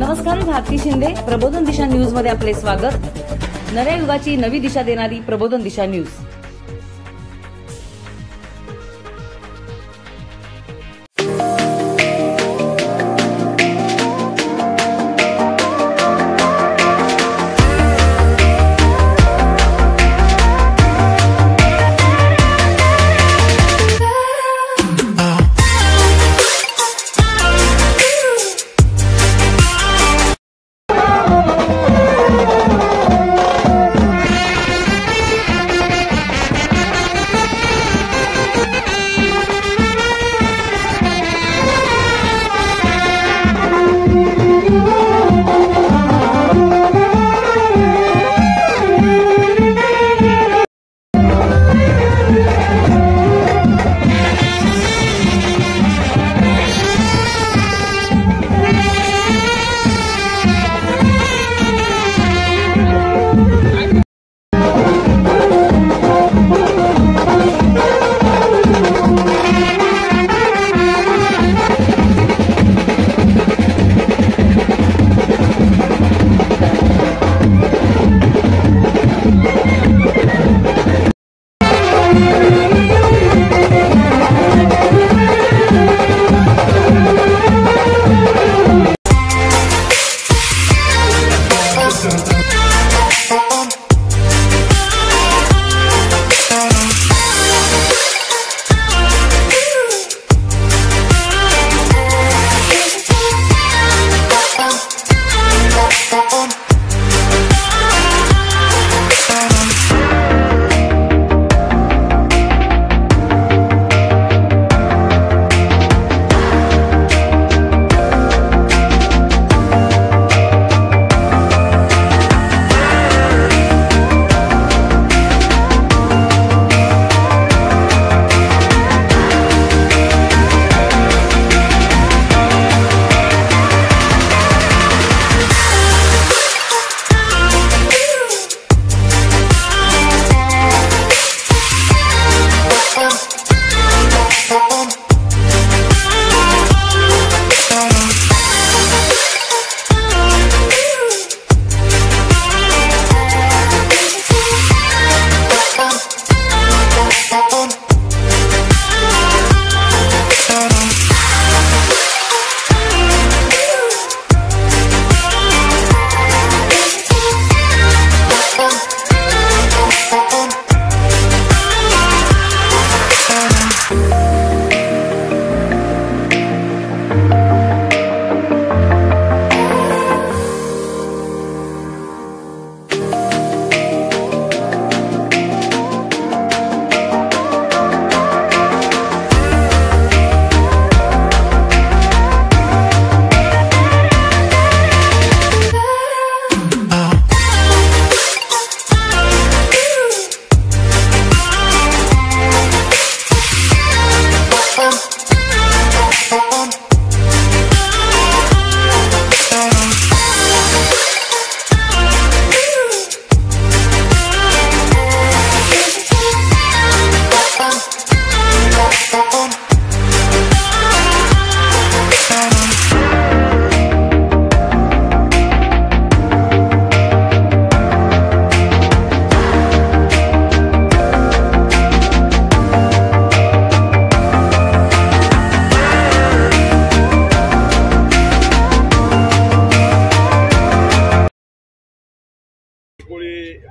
नमस्कार, मी भारती शिंदे. प्रबोधन दिशा न्यूज मध्ये आपले स्वागत. नव्या युगाची नवी दिशा देणारी प्रबोधन दिशा न्यूज.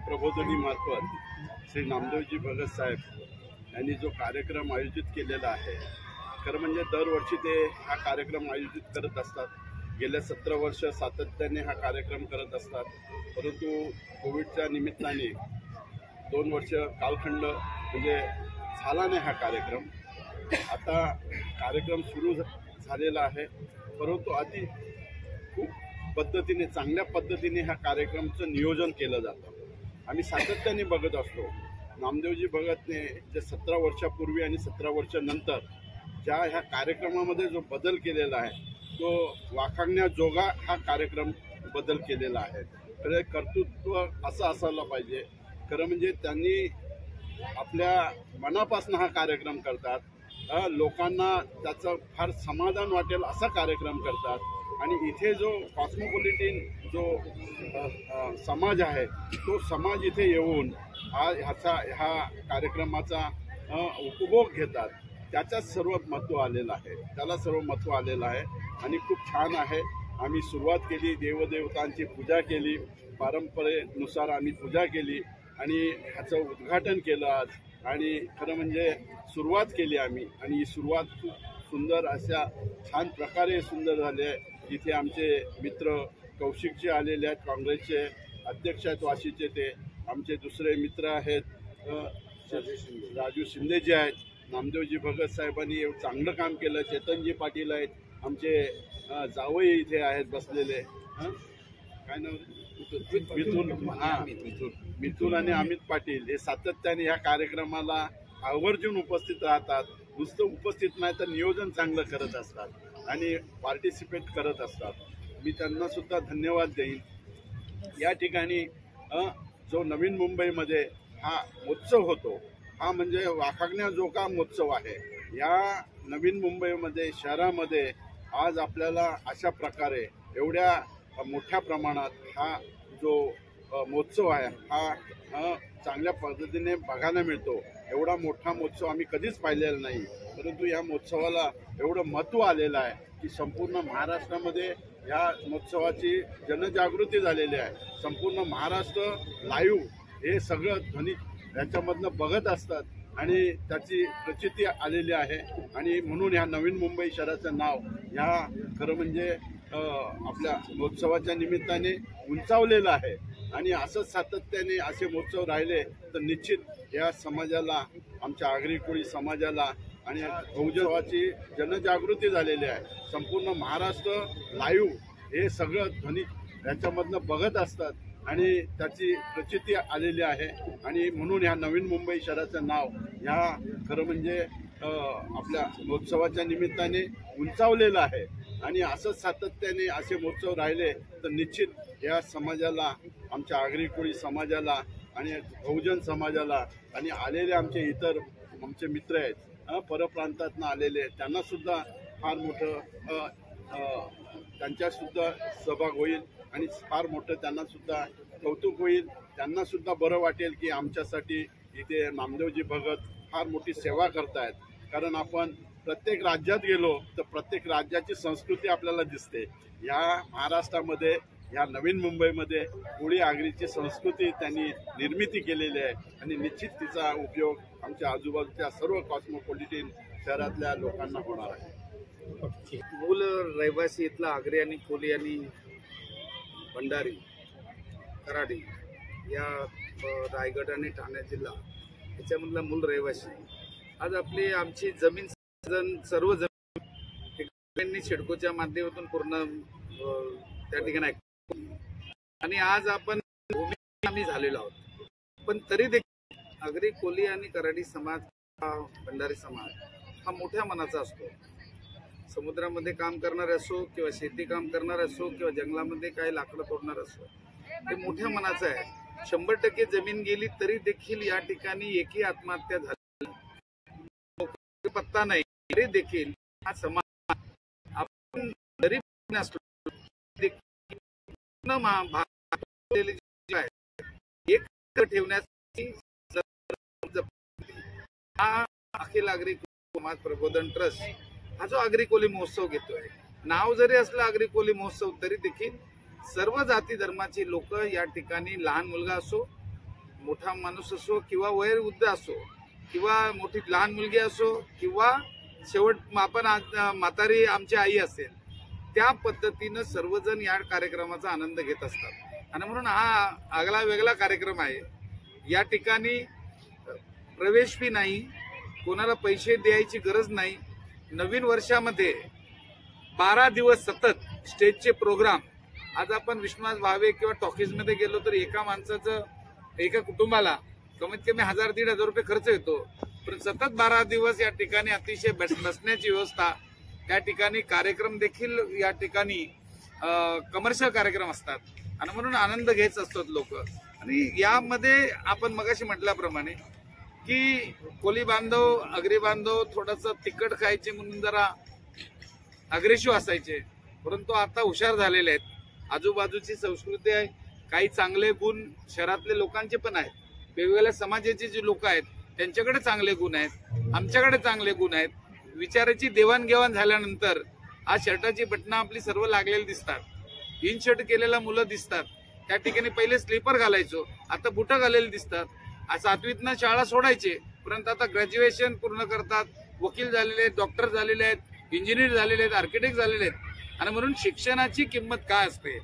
प्रबोधनी मार्फत श्री नामदेवजी भगत साहेब यांनी जो कार्यक्रम आयोजित केलेला आहे, खरं म्हणजे दरवर्षी ते हा कार्यक्रम आयोजित करत असतात. गेल्या 17 वर्ष सातत्याने हा कार्यक्रम करत असतात. परंतु कोविडच्या निमित्ताने 2 वर्ष कालखंड म्हणजे झाला नाही हा कार्यक्रम. आता कार्यक्रम सुरू झालेला आहे, परंतु आधी खूप पद्धतीने चांगल्या पद्धतीने ह्या कार्यक्रमाचं नियोजन केलं जातं. आम्ही सातत्याने बघत असतो नामदेवजी भगतने जे 17 वर्षापूर्वी आणि 17 वर्षानंतर ज्या ह्या कार्यक्रमामध्ये जो बदल केलेला आहे तो वाखाणण्याजोगा हा कार्यक्रम बदल केलेला आहे. तर कर्तृत्व असं असायला पाहिजे. खरं म्हणजे त्यांनी आपल्या मनापासून हा कार्यक्रम करतात. लोकांना त्याचं फार समाधान वाटेल असा कार्यक्रम करतात. आणि इथे जो कॉस्मोपॉलिटिन जो समाज आहे तो समाज इथे येऊन ह्या कार्यक्रमाचा उपभोग घेतात. त्याच्यात सर्व महत्त्व आलेलं आहे, त्याला सर्व महत्त्व आलेलं आहे आणि खूप छान आहे. आम्ही सुरुवात केली, देवदेवतांची पूजा केली, परंपरेनुसार आम्ही पूजा केली आणि ह्याचं उद्घाटन केलं आज. आणि खरं म्हणजे सुरुवात केली आम्ही आणि ही सुरुवात खूप सुंदर अशा छान प्रकारे सुंदर झाली आहे. इथे आमचे मित्र कौशिकचे आलेले आहेत, काँग्रेसचे अध्यक्ष आहेत वाशीचे, ते आमचे दुसरे मित्र आहेत राजू शिंदेजी आहेत, नामदेवजी भगत साहेबांनी एवढं चांगलं काम केलं, चेतनजी पाटील आहेत, आमचे जावई इथे आहेत बसलेले, काय नाव मिथुन आणि अमित पाटील, हे सातत्याने ह्या कार्यक्रमाला आवर्जून उपस्थित राहतात. नुसतं उपस्थित नाही तर नियोजन चांगलं करत असतात आणि पार्टिसिपेट करत असतात. मी त्यांना सुद्धा धन्यवाद देईन. या ठिकाणी जो नवीन मुंबईमध्ये हा महोत्सव होतो, हा म्हणजे वाखाणण्याजोगा महोत्सव आहे. या नवीन मुंबईमध्ये शहरामध्ये आज आपल्याला अशा प्रकारे एवढ्या मोठ्या प्रमाणात हा जो महोत्सव आहे हा चांगल्या पद्धतीने बघायला मिळतो. एवढा मोठा महोत्सव आम्ही कधीच पाहिलेला नाही, परंतु या महोत्सवाला एवढं महत्त्व आलेलं आहे की संपूर्ण महाराष्ट्रामध्ये या महोत्सवाची जनजागृती झालेली आहे. संपूर्ण महाराष्ट्र लाईव्ह हे सगळं ध्वनी याच्यामधनं बघत असतात आणि त्याची प्रचिती आलेली आहे. आणि म्हणून ह्या नवीन मुंबई शहराचं नाव ह्या खरं म्हणजे आपल्या महोत्सवाच्या निमित्ताने उंचावलेलं आहे. आणि असंच सातत्याने असे महोत्सव राहिले तर निश्चित या समाजाला, आमच्या आगरी कोळी समाजाला आणि बहुजनवाची जनजागृती झालेली आहे. संपूर्ण महाराष्ट्र लाईव्ह हे सगळं ध्वनी याच्यामधनं बघत असतात आणि त्याची प्रचिती आलेली आहे. आणि म्हणून ह्या नवीन मुंबई शहराचं नाव ह्या खरं म्हणजे आपल्या महोत्सवाच्या निमित्ताने उंचावलेलं आहे. आणि असंच सातत्याने असे महोत्सव राहिले तर निश्चित या समाजाला, आमच्या आगरी कोळी समाजाला आणि बहुजन समाजाला आणि आलेले आमचे इतर आमचे मित्र आहेत परप्रांतातनं आलेले, त्यांनासुद्धा फार मोठं त्यांच्यासुद्धा सहभाग होईल आणि फार मोठं त्यांनासुद्धा कौतुक होईल. त्यांनासुद्धा बरं वाटेल की आमच्यासाठी इथे नामदेवजी भगत फार मोठी सेवा करतायत. कारण आपण प्रत्येक राज्यात गेलो तर प्रत्येक राज्याची संस्कृती आपल्याला दिसते. या महाराष्ट्रामध्ये, या नवीन मुंबईमध्ये कोळी आगरीची संस्कृती त्यांनी निर्मिती केलेली आहे आणि निश्चित तिचा उपयोग आमच्या आजूबाजूच्या सर्व कॉस्मोपॉलिटिन शहरातल्या लोकांना होणार आहे. मूल रहिवासी इथला आगरी आणि कोली आणि भंडारी कराडी या रायगड आणि ठाणे जिल्हा याच्यामधला मूल रहिवासी आज आमची जमीन सर्व जमीन सिडकोच्या माध्यमातून पूर्ण त्या ठिकाणी आणि आज आपण आम्ही झालेलो आहोत. पण तरी देखील आगरी कोली आणि कराडी समाज, भंडारी समाज हा मोठ्या मनाचा असतो. समुद्रामध्ये काम करणारे असो किंवा शेती काम करणारे असो किंवा जंगलामध्ये काही लाकडं तोडणार असो, ते मोठ्या मनाचं आहे. 100% जमीन गेली तरी देखील या ठिकाणी एकही आत्महत्या झाली पत्ता नाही. तरी देखील हा समाज आपण गरीब नसलो एक ठेवण्यासाठी हा अखिल आगरी समाज प्रबोधन ट्रस्ट हा जो आगरी कोली महोत्सव घेतोय, नाव जरी असलं आगरी कोली महोत्सव तरी देखील सर्व जाती धर्माची लोक या ठिकाणी, लहान मुलगा असो, मोठा माणूस असो किंवा वयोवृद्ध असो किंवा मोठी लहान मुलगी असो किंवा शेवट आपण म्हातारी आमची आई असेल, त्या पद्धतीनं सर्वजण या कार्यक्रमाचा आनंद घेत असतात. आणि म्हणून हा आगळा वेगळा कार्यक्रम आहे. या ठिकाणी प्रवेश फी नाही, कोणाला पैसे द्यायची गरज नाही. नवीन वर्षामध्ये 12 दिवस सतत स्टेजचे प्रोग्राम. आज आपण विश्वास भावे किंवा टॉकीजमध्ये गेलो तर एका माणसाचं, एका कुटुंबाला कमीत कमी 1000-1500 रुपये खर्च येतो. पण सतत 12 दिवस या ठिकाणी अतिशय बसण्याची व्यवस्था, त्या ठिकाणी कार्यक्रम देखील या ठिकाणी कमर्शियल कार्यक्रम असतात आणि म्हणून आनंद घेत असतात लोक. आणि यामध्ये आपण मगाशी म्हटल्याप्रमाणे की कोली बांधव, आगरी बांधव थोडंसं तिखट खायचे म्हणून जरा अग्रेसिव्ह असायचे, परंतु आता हुशार झालेले आहेत. आजूबाजूची संस्कृती आहे, काही चांगले गुण शहरातले लोकांचे पण आहेत, वेगवेगळ्या समाजाचे जे लोक आहेत त्यांच्याकडे चांगले गुण आहेत, आमच्याकडे चांगले गुण आहेत. विचाराची देवाणघेवाण झाल्यानंतर आज शर्टाची बटणं आपली सर्व लागलेली दिसतात, इन शर्ट केलेला मुलं दिसतात. त्या ठिकाणी पहिले स्लीपर घालायचो, आता बुटं घालेले दिसतात. आज 7वीतनं शाळा सोडायचे, परंतु आता ग्रॅज्युएशन पूर्ण करतात, वकील झालेले आहेत, डॉक्टर झालेले आहेत, इंजिनियर झालेले आहेत, आर्किटेक्ट झालेले आहेत. आणि म्हणून शिक्षणाची किंमत काय असते.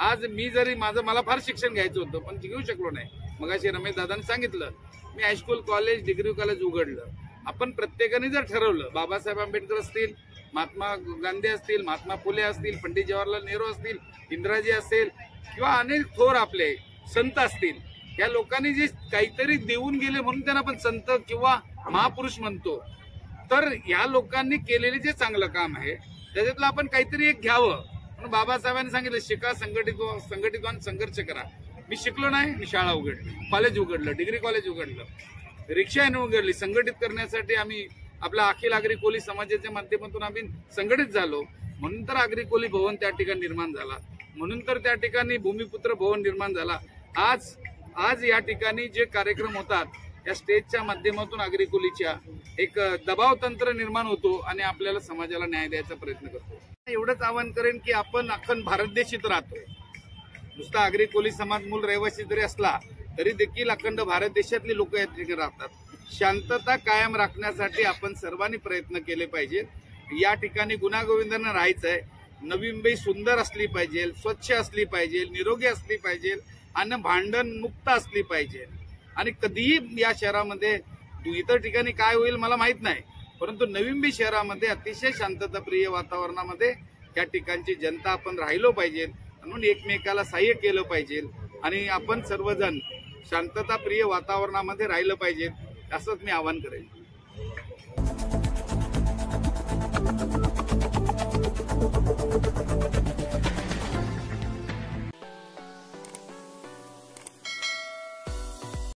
आज मी जरी मला फार शिक्षण घ्यायचं होतं पण घेऊ शकलो नाही. मगाशी रमेश दादांनी सांगितलं, मी हायस्कूल कॉलेज डिग्री कॉलेज उघडलं. आपण प्रत्येकाने जर ठरवलं, बाबासाहेब आंबेडकर असतील, महात्मा गांधी असतील, महात्मा फुले असतील, पंडित जवाहरलाल नेहरू असतील, इंदिराजी असेल किंवा अनेक थोर आपले संत असतील, या लोकांनी जे काहीतरी देऊन गेले म्हणून त्यांना आपण संत किंवा महापुरुष म्हणतो. तर या लोकांनी केलेले जे चांगलं काम आहे त्याच्यातलं आपण काहीतरी एक घ्यावं. म्हणून बाबासाहेबांनी सांगितलं, शिका, संघटित संघर्ष करा. मी शिकलो नाही, मी शाळा उघडली, कॉलेज उघडलं, डिग्री कॉलेज उघडलं, रिक्षा उघडली. संघटित करण्यासाठी आम्ही आपल्या अखिल आगरी कोली समाजाच्या माध्यमातून आम्ही संघटित झालो. म्हणून तर आगरी कोली भवन त्या ठिकाणी निर्माण झाला, म्हणून तर त्या ठिकाणी भूमिपुत्र भवन निर्माण झाला. आज या ठिकाणी जे कार्यक्रम होतात या स्टेजच्या माध्यमातून आगरी कोलीच्या एक दबाव तंत्र निर्माण होतो आणि आपल्याला समाजाला न्याय द्यायचा प्रयत्न करतो. एवढंच आवाहन करेन की आपण अखंड भारत देशात राहतोय. नुसता आगरी कोली समाज मूळ रहिवासी जरी असला तरी देखील अखंड भारत देशातली लोक या ठिकाणी राहतात. शांतता कायम राखण्यासाठी आपण सर्वांनी प्रयत्न केले पाहिजे. या ठिकाणी गुण्यागोविंदांना राहायचंय. नवी मुंबई सुंदर असली पाहिजे, स्वच्छ असली पाहिजे, निरोगी असली पाहिजे आणि भांडण मुक्त असली पाहिजे. आणि कधीही या शहरामध्ये इतर ठिकाणी काय होईल मला माहित नाही, परंतु नवी मुंबई शहरामध्ये अतिशय शांतताप्रिय वातावरणामध्ये त्या ठिकाणची जनता आपण राहिलो पाहिजे, म्हणून एकमेकाला सहाय्य केलं पाहिजे आणि आपण सर्वजण शांतताप्रिय वातावरणामध्ये राहिलं पाहिजे, असंच मी आवाहन करेन.